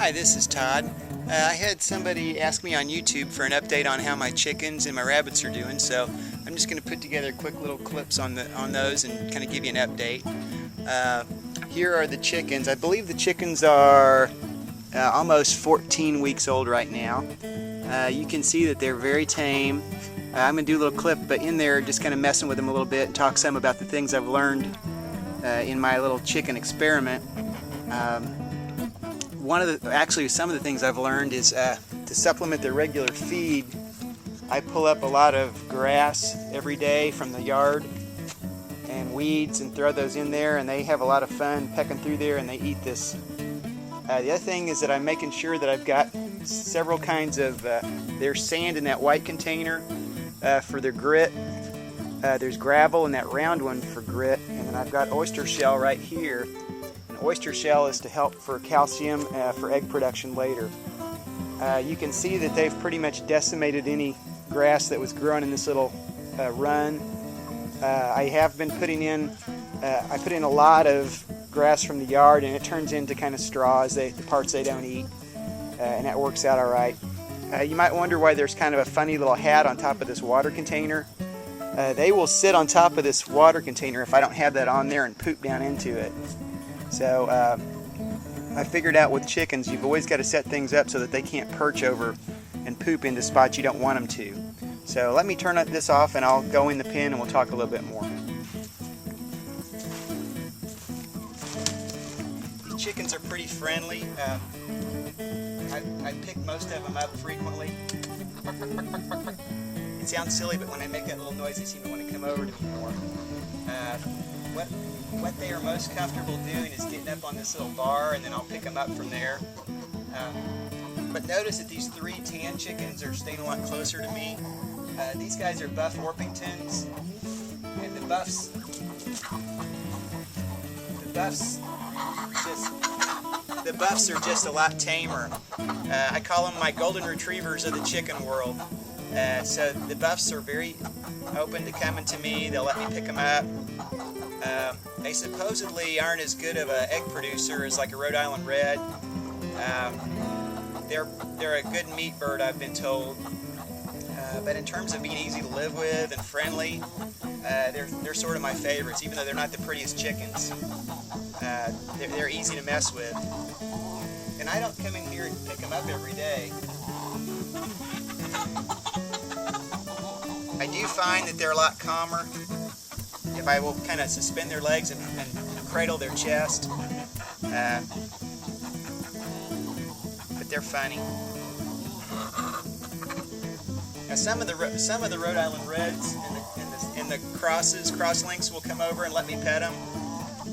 Hi, this is Todd. I had somebody ask me on YouTube for an update on how my chickens and my rabbits are doing, so I'm just going to put together quick little clips on those and kind of give you an update. Here are the chickens. I believe the chickens are almost 14 weeks old right now. You can see that they're very tame. I'm going to do a little clip but in there just kind of messing with them a little bit and talk some about the things I've learned in my little chicken experiment. Actually some of the things I've learned is to supplement their regular feed. I pull up a lot of grass every day from the yard and weeds and throw those in there, and they have a lot of fun pecking through there and they eat this. The other thing is that I'm making sure that I've got several kinds of there's sand in that white container for their grit. There's gravel in that round one for grit, and then I've got oyster shell right here. Oyster shell is to help for calcium for egg production later. You can see that they've pretty much decimated any grass that was growing in this little run. I have been putting in, I put in a lot of grass from the yard, and it turns into kind of straws, the parts they don't eat, and that works out all right. You might wonder why there's kind of a funny little hat on top of this water container. They will sit on top of this water container if I don't have that on there and poop down into it. So I figured out with chickens, you've always got to set things up so that they can't perch over and poop into spots you don't want them to. So let me turn this off and I'll go in the pen and we'll talk a little bit more. These chickens are pretty friendly. I pick most of them up frequently. It sounds silly, but when I make that little noise, they seem to want to come over to me more. What they are most comfortable doing is getting up on this little bar, and then I'll pick them up from there. But notice that these three tan chickens are staying a lot closer to me. These guys are Buff Orpingtons, and the buffs are just a lot tamer. I call them my golden retrievers of the chicken world. So the buffs are very open to coming to me. They'll let me pick them up. They supposedly aren't as good of an egg producer as like a Rhode Island Red. They're a good meat bird, I've been told. But in terms of being easy to live with and friendly, they're sort of my favorites, even though they're not the prettiest chickens. They're easy to mess with. And I don't come in here and pick them up every day. I do find that they're a lot calmer if I will kind of suspend their legs and cradle their chest. But they're funny. Now some of the Rhode Island Reds and the cross-links will come over and let me pet them,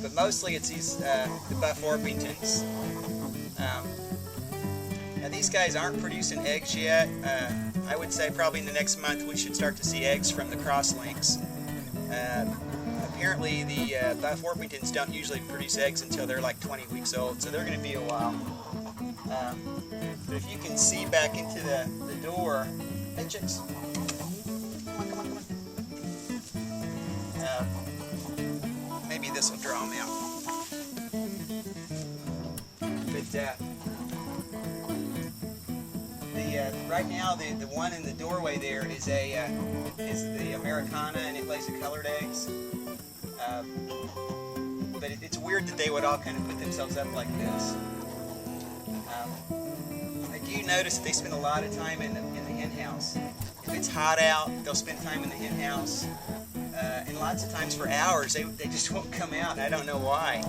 but mostly it's these the Buff Orpingtons. Now these guys aren't producing eggs yet. I would say probably in the next month we should start to see eggs from the cross-links. Apparently the Buff Orpingtons don't usually produce eggs until they're like 20 weeks old, so they're going to be a while. But if you can see back into the door, hey chicks, come on. Maybe this will draw them out. But right now the one in the doorway there is the Americana, and it lays the colored eggs. But it's weird that they would all kind of put themselves up like this. I do notice that they spend a lot of time in the hen house. If it's hot out, they'll spend time in the hen house. And lots of times for hours, they just won't come out. I don't know why.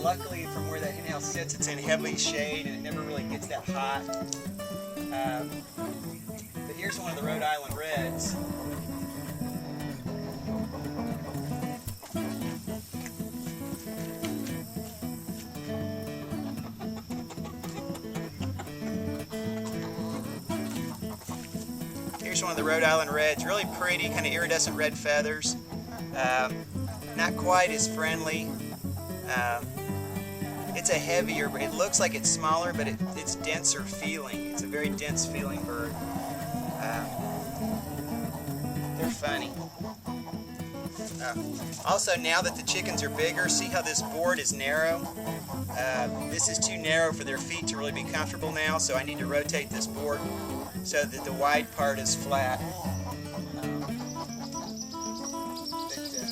Luckily, from where that hen house sits, it's in heavy shade and it never really gets that hot. But here's one of the Rhode Island Reds. Here's one of the Rhode Island Reds. Really pretty, kind of iridescent red feathers. Not quite as friendly. It's a heavier, it looks like it's smaller, but it's denser feeling. It's a very dense feeling bird. They're funny. Also, now that the chickens are bigger, see how this board is narrow? This is too narrow for their feet to really be comfortable now, so I need to rotate this board so that the wide part is flat.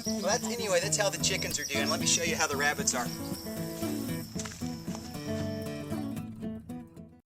Well, anyway, that's how the chickens are doing. Let me show you how the rabbits are.